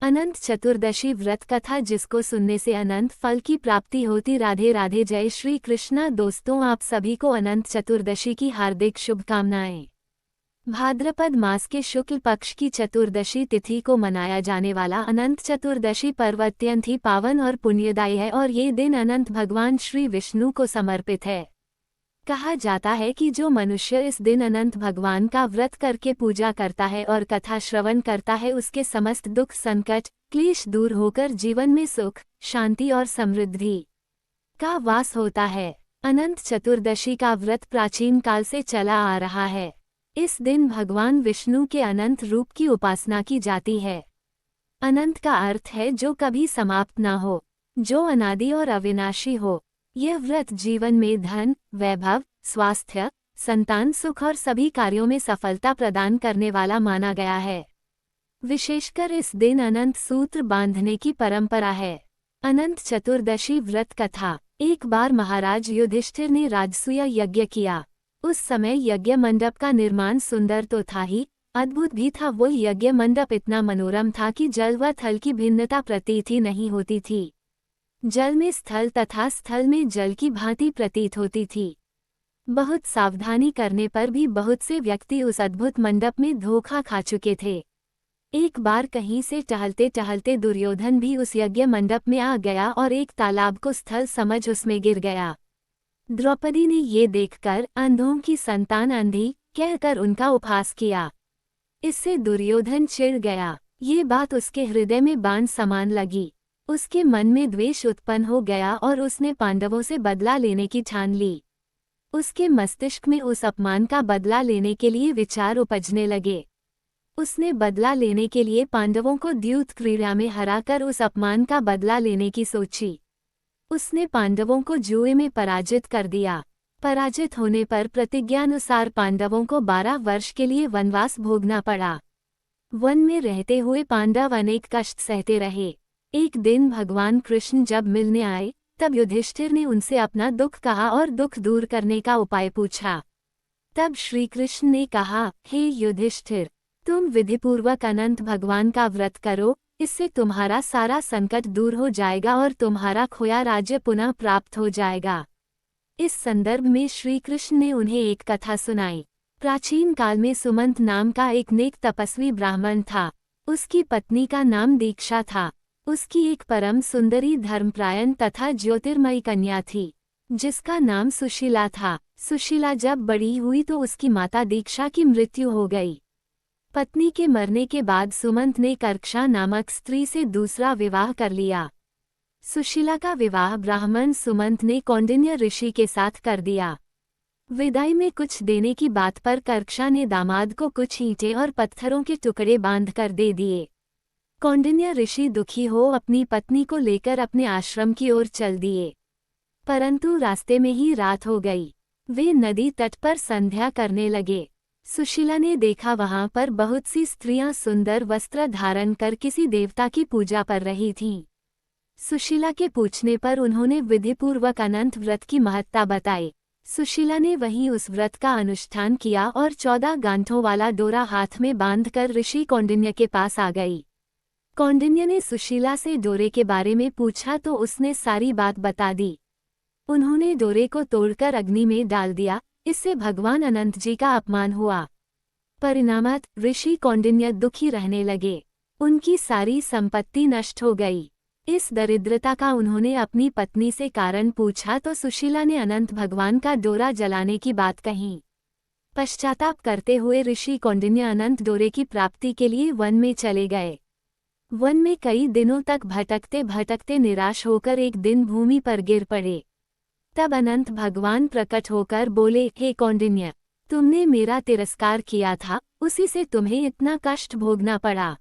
अनंत चतुर्दशी व्रत कथा जिसको सुनने से अनंत फल की प्राप्ति होती। राधे राधे, जय श्री कृष्णा। दोस्तों, आप सभी को अनंत चतुर्दशी की हार्दिक शुभकामनाएं। भाद्रपद मास के शुक्ल पक्ष की चतुर्दशी तिथि को मनाया जाने वाला अनंत चतुर्दशी पर्व अत्यंत ही पावन और पुण्यदायी है और ये दिन अनंत भगवान श्री विष्णु को समर्पित है। कहा जाता है कि जो मनुष्य इस दिन अनंत भगवान का व्रत करके पूजा करता है और कथा श्रवण करता है, उसके समस्त दुख संकट क्लेश दूर होकर जीवन में सुख शांति और समृद्धि का वास होता है। अनंत चतुर्दशी का व्रत प्राचीन काल से चला आ रहा है। इस दिन भगवान विष्णु के अनंत रूप की उपासना की जाती है। अनंत का अर्थ है जो कभी समाप्त न हो, जो अनादि और अविनाशी हो। यह व्रत जीवन में धन, वैभव, स्वास्थ्य, संतान सुख और सभी कार्यों में सफलता प्रदान करने वाला माना गया है। विशेषकर इस दिन अनंत सूत्र बांधने की परंपरा है। अनंत चतुर्दशी व्रत कथा। एक बार महाराज युधिष्ठिर ने राजसूय यज्ञ किया। उस समय यज्ञ मंडप का निर्माण सुंदर तो था ही, अद्भुत भी था। वो यज्ञ मंडप इतना मनोरम था कि जल व थल की भिन्नता प्रतीत ही नहीं होती थी। जल में स्थल तथा स्थल में जल की भांति प्रतीत होती थी। बहुत सावधानी करने पर भी बहुत से व्यक्ति उस अद्भुत मंडप में धोखा खा चुके थे। एक बार कहीं से टहलते टहलते दुर्योधन भी उस यज्ञ मंडप में आ गया और एक तालाब को स्थल समझ उसमें गिर गया। द्रौपदी ने ये देखकर अंधों की संतान अंधी कहकर उनका उपहास किया। इससे दुर्योधन चिढ़ गया। ये बात उसके हृदय में बाण समान लगी। उसके मन में द्वेष उत्पन्न हो गया और उसने पांडवों से बदला लेने की ठान ली। उसके मस्तिष्क में उस अपमान का बदला लेने के लिए विचार उपजने लगे। उसने बदला लेने के लिए पांडवों को द्यूत क्रीड़ा में हराकर उस अपमान का बदला लेने की सोची। उसने पांडवों को जुए में पराजित कर दिया। पराजित होने पर प्रतिज्ञानुसार पांडवों को 12 वर्ष के लिए वनवास भोगना पड़ा। वन में रहते हुए पांडव अनेक कष्ट सहते रहे। एक दिन भगवान कृष्ण जब मिलने आए, तब युधिष्ठिर ने उनसे अपना दुख कहा और दुख दूर करने का उपाय पूछा। तब श्री कृष्ण ने कहा, हे युधिष्ठिर, तुम विधिपूर्वक अनंत भगवान का व्रत करो, इससे तुम्हारा सारा संकट दूर हो जाएगा और तुम्हारा खोया राज्य पुनः प्राप्त हो जाएगा। इस संदर्भ में श्री कृष्ण ने उन्हें एक कथा सुनाई। प्राचीन काल में सुमंत नाम का एक नेक तपस्वी ब्राह्मण था। उसकी पत्नी का नाम दीक्षा था। उसकी एक परम सुंदरी धर्मप्रायण तथा ज्योतिर्मयी कन्या थी, जिसका नाम सुशीला था। सुशीला जब बड़ी हुई तो उसकी माता दीक्षा की मृत्यु हो गई। पत्नी के मरने के बाद सुमंत ने कर्क्षा नामक स्त्री से दूसरा विवाह कर लिया। सुशीला का विवाह ब्राह्मण सुमंत ने कौंडिन्य ऋषि के साथ कर दिया। विदाई में कुछ देने की बात पर कर्क्षा ने दामाद को कुछ ईंटें और पत्थरों के टुकड़े बांधकर दे दिए। कौंडिन्य ऋषि दुखी हो अपनी पत्नी को लेकर अपने आश्रम की ओर चल दिए, परंतु रास्ते में ही रात हो गई। वे नदी तट पर संध्या करने लगे। सुशीला ने देखा वहां पर बहुत सी स्त्रियां सुंदर वस्त्र धारण कर किसी देवता की पूजा कर रही थीं। सुशीला के पूछने पर उन्होंने विधिपूर्वक अनंत व्रत की महत्ता बताई। सुशीला ने वहीं उस व्रत का अनुष्ठान किया और 14 गांठों वाला डोरा हाथ में बांधकर ऋषि कौंडिन्य के पास आ गई। कौंडिन्य ने सुशीला से डोरे के बारे में पूछा तो उसने सारी बात बता दी। उन्होंने डोरे को तोड़कर अग्नि में डाल दिया। इससे भगवान अनंत जी का अपमान हुआ। परिणामतः ऋषि कौंडिन्य दुखी रहने लगे। उनकी सारी संपत्ति नष्ट हो गई। इस दरिद्रता का उन्होंने अपनी पत्नी से कारण पूछा तो सुशीला ने अनंत भगवान का डोरा जलाने की बात कही। पश्चाताप करते हुए ऋषि कौंडिन्य अनंत डोरे की प्राप्ति के लिए वन में चले गए। वन में कई दिनों तक भटकते भटकते निराश होकर एक दिन भूमि पर गिर पड़े। तब अनंत भगवान प्रकट होकर बोले, हे कौंडिन्य, तुमने मेरा तिरस्कार किया था, उसी से तुम्हें इतना कष्ट भोगना पड़ा।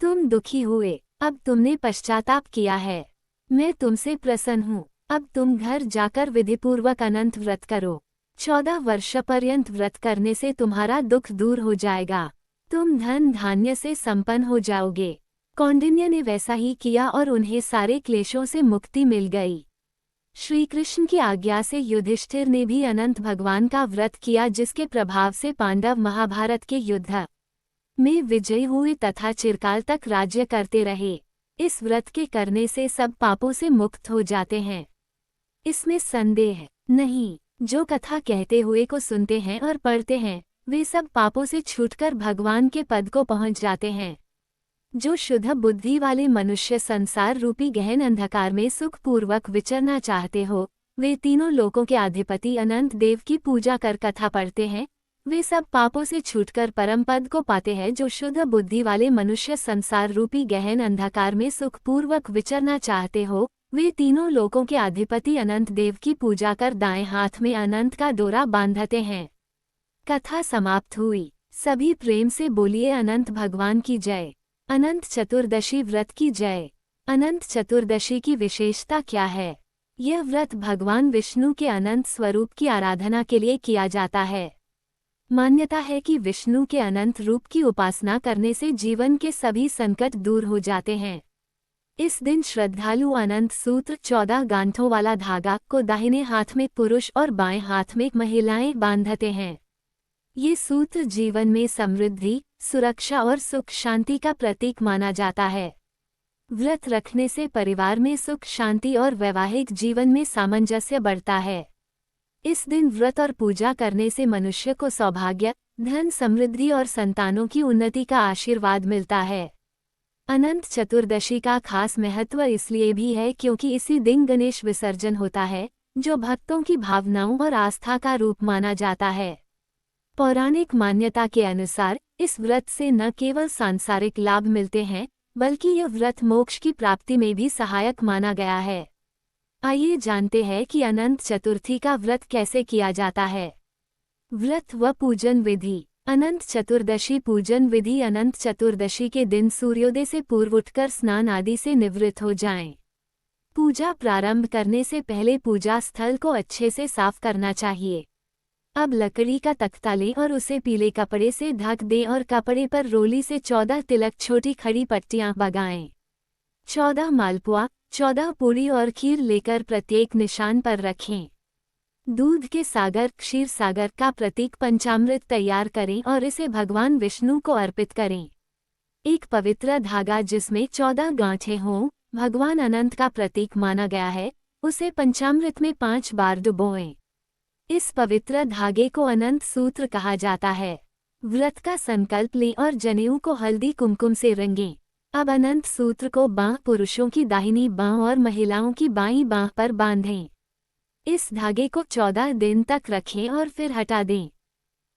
तुम दुखी हुए, अब तुमने पश्चाताप किया है। मैं तुमसे प्रसन्न हूँ। अब तुम घर जाकर विधिपूर्वक अनंत व्रत करो। 14 वर्ष पर्यंत व्रत करने से तुम्हारा दुख दूर हो जाएगा। तुम धन धान्य से संपन्न हो जाओगे। कौंडिन्य ने वैसा ही किया और उन्हें सारे क्लेशों से मुक्ति मिल गई। श्री कृष्ण की आज्ञा से युधिष्ठिर ने भी अनंत भगवान का व्रत किया, जिसके प्रभाव से पांडव महाभारत के युद्ध में विजयी हुए तथा चिरकाल तक राज्य करते रहे। इस व्रत के करने से सब पापों से मुक्त हो जाते हैं, इसमें संदेह नहीं। जो कथा कहते हुए को सुनते हैं और पढ़ते हैं, वे सब पापों से छूटकर भगवान के पद को पहुंच जाते हैं। जो शुद्ध बुद्धि वाले मनुष्य संसार रूपी गहन अंधकार में सुखपूर्वक विचरना चाहते हो, वे तीनों लोकों के अधिपति अनंत देव की पूजा कर कथा पढ़ते हैं, वे सब पापों से छूटकर परम पद को पाते हैं। जो शुद्ध बुद्धि वाले मनुष्य संसार रूपी गहन अंधकार में सुखपूर्वक विचरना चाहते हो, वे तीनों लोकों के अधिपति अनंत देव की पूजा कर दाएं हाथ में अनंत का डोरा बांधते हैं। कथा समाप्त हुई। सभी प्रेम से बोलिए अनंत भगवान की जय। अनंत चतुर्दशी व्रत की जय। अनंत चतुर्दशी की विशेषता क्या है? यह व्रत भगवान विष्णु के अनंत स्वरूप की आराधना के लिए किया जाता है। मान्यता है कि विष्णु के अनंत रूप की उपासना करने से जीवन के सभी संकट दूर हो जाते हैं। इस दिन श्रद्धालु अनंत सूत्र 14 गांठों वाला धागा को दाहिने हाथ में पुरुष और बाएं हाथ में महिलाएं बांधते हैं। ये सूत्र जीवन में समृद्धि, सुरक्षा और सुख शांति का प्रतीक माना जाता है। व्रत रखने से परिवार में सुख शांति और वैवाहिक जीवन में सामंजस्य बढ़ता है। इस दिन व्रत और पूजा करने से मनुष्य को सौभाग्य, धन समृद्धि और संतानों की उन्नति का आशीर्वाद मिलता है। अनंत चतुर्दशी का खास महत्व इसलिए भी है क्योंकि इसी दिन गणेश विसर्जन होता है, जो भक्तों की भावनाओं और आस्था का रूप माना जाता है। पौराणिक मान्यता के अनुसार इस व्रत से न केवल सांसारिक लाभ मिलते हैं, बल्कि यह व्रत मोक्ष की प्राप्ति में भी सहायक माना गया है। आइए जानते हैं कि अनंत चतुर्थी का व्रत कैसे किया जाता है। व्रत व पूजन विधि। अनंत चतुर्दशी पूजन विधि। अनंत चतुर्दशी के दिन सूर्योदय से पूर्व उठकर स्नान आदि से निवृत्त हो जाएं। पूजा प्रारंभ करने से पहले पूजा स्थल को अच्छे से साफ करना चाहिए। अब लकड़ी का तख्ता लें और उसे पीले कपड़े से ढक दें और कपड़े पर रोली से 14 तिलक छोटी खड़ी पट्टियां बगाएं। 14 मालपुआ, 14 पूरी और खीर लेकर प्रत्येक निशान पर रखें। दूध के सागर क्षीर सागर का प्रतीक पंचामृत तैयार करें और इसे भगवान विष्णु को अर्पित करें। एक पवित्र धागा जिसमें 14 गांठें हों, भगवान अनंत का प्रतीक माना गया है, उसे पंचामृत में 5 बार डुबोएं। इस पवित्र धागे को अनंत सूत्र कहा जाता है। व्रत का संकल्प लें और जनेऊ को हल्दी कुमकुम से रंगें। अब अनंत सूत्र को बांह पुरुषों की दाहिनी बांह और महिलाओं की बाईं बांह पर बांधें। इस धागे को 14 दिन तक रखें और फिर हटा दें।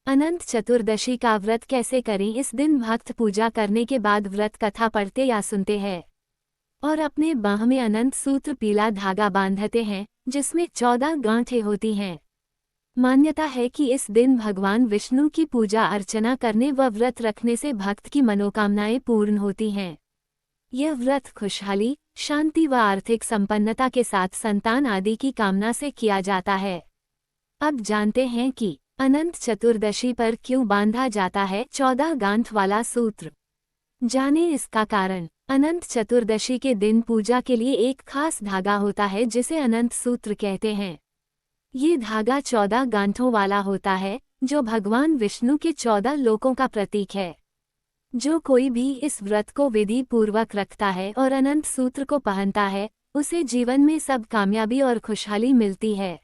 अनंत चतुर्दशी का व्रत कैसे करें? इस दिन भक्त पूजा करने के बाद व्रत कथा पढ़ते या सुनते हैं और अपने बांह में अनंत सूत्र पीला धागा बांधते हैं, जिसमें 14 गांठें होती हैं। मान्यता है कि इस दिन भगवान विष्णु की पूजा अर्चना करने व व्रत रखने से भक्त की मनोकामनाएं पूर्ण होती हैं। यह व्रत खुशहाली, शांति व आर्थिक संपन्नता के साथ संतान आदि की कामना से किया जाता है। अब जानते हैं कि अनंत चतुर्दशी पर क्यों बांधा जाता है 14 गांठ वाला सूत्र। जाने इसका कारण। अनंत चतुर्दशी के दिन पूजा के लिए एक खास धागा होता है जिसे अनंत सूत्र कहते हैं। ये धागा 14 गांठों वाला होता है, जो भगवान विष्णु के 14 लोकों का प्रतीक है। जो कोई भी इस व्रत को विधि पूर्वक रखता है और अनंत सूत्र को पहनता है, उसे जीवन में सब कामयाबी और खुशहाली मिलती है।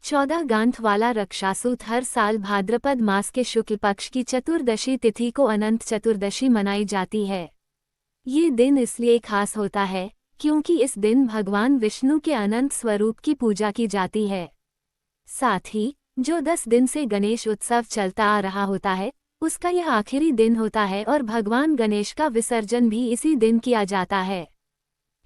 14 गांठ वाला रक्षासूत्र हर साल भाद्रपद मास के शुक्ल पक्ष की चतुर्दशी तिथि को अनंत चतुर्दशी मनाई जाती है। ये दिन इसलिए खास होता है क्योंकि इस दिन भगवान विष्णु के अनंत स्वरूप की पूजा की जाती है। साथ ही जो 10 दिन से गणेश उत्सव चलता आ रहा होता है, उसका यह आखिरी दिन होता है और भगवान गणेश का विसर्जन भी इसी दिन किया जाता है।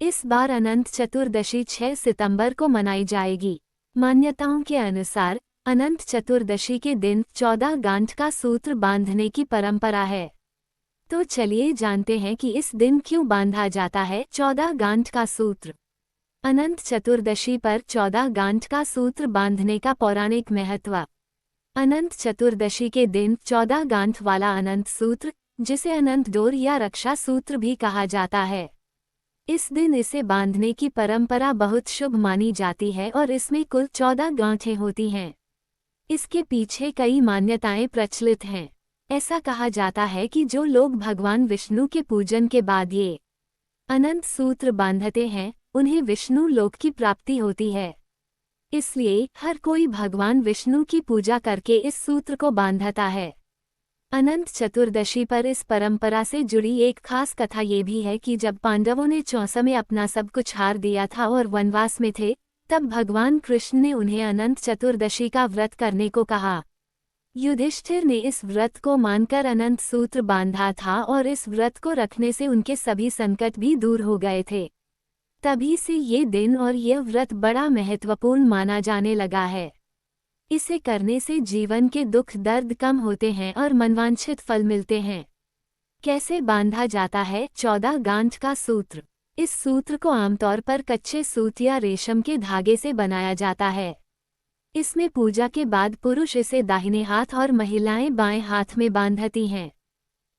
इस बार अनंत चतुर्दशी 6 सितंबर को मनाई जाएगी। मान्यताओं के अनुसार अनंत चतुर्दशी के दिन 14 गांठ का सूत्र बांधने की परंपरा है। तो चलिए जानते हैं कि इस दिन क्यों बांधा जाता है 14 गांठ का सूत्र। अनंत चतुर्दशी पर 14 गांठ का सूत्र बांधने का पौराणिक महत्व। अनंत चतुर्दशी के दिन 14 गांठ वाला अनंत सूत्र, जिसे अनंत डोर या रक्षा सूत्र भी कहा जाता है, इस दिन इसे बांधने की परंपरा बहुत शुभ मानी जाती है और इसमें कुल 14 गांठें होती हैं। इसके पीछे कई मान्यताएं प्रचलित हैं। ऐसा कहा जाता है कि जो लोग भगवान विष्णु के पूजन के बाद ये अनंत सूत्र बांधते हैं, उन्हें विष्णु लोक की प्राप्ति होती है। इसलिए हर कोई भगवान विष्णु की पूजा करके इस सूत्र को बांधता है। अनंत चतुर्दशी पर इस परंपरा से जुड़ी एक खास कथा ये भी है कि जब पांडवों ने चौसा में अपना सब कुछ हार दिया था और वनवास में थे, तब भगवान कृष्ण ने उन्हें अनंत चतुर्दशी का व्रत करने को कहा। युधिष्ठिर ने इस व्रत को मानकर अनंत सूत्र बांधा था और इस व्रत को रखने से उनके सभी संकट भी दूर हो गए थे। तभी से ये दिन और यह व्रत बड़ा महत्वपूर्ण माना जाने लगा है। इसे करने से जीवन के दुख दर्द कम होते हैं और मनवांछित फल मिलते हैं। कैसे बांधा जाता है 14 गांठ का सूत्र। इस सूत्र को आमतौर पर कच्चे सूत या रेशम के धागे से बनाया जाता है। इसमें पूजा के बाद पुरुष इसे दाहिने हाथ और महिलाएं बाएं हाथ में बांधती हैं।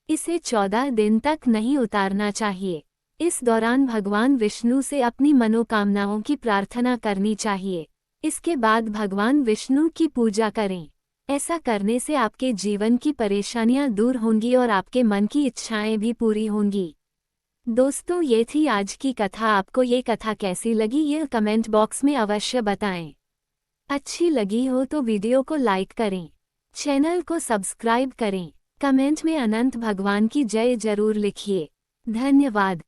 इसे 14 दिन तक नहीं उतारना चाहिए। इस दौरान भगवान विष्णु से अपनी मनोकामनाओं की प्रार्थना करनी चाहिए। इसके बाद भगवान विष्णु की पूजा करें। ऐसा करने से आपके जीवन की परेशानियां दूर होंगी और आपके मन की इच्छाएं भी पूरी होंगी। दोस्तों, ये थी आज की कथा। आपको ये कथा कैसी लगी यह कमेंट बॉक्स में अवश्य बताएं। अच्छी लगी हो तो वीडियो को लाइक करें, चैनल को सब्सक्राइब करें, कमेंट में अनंत भगवान की जय जरूर लिखिए। धन्यवाद।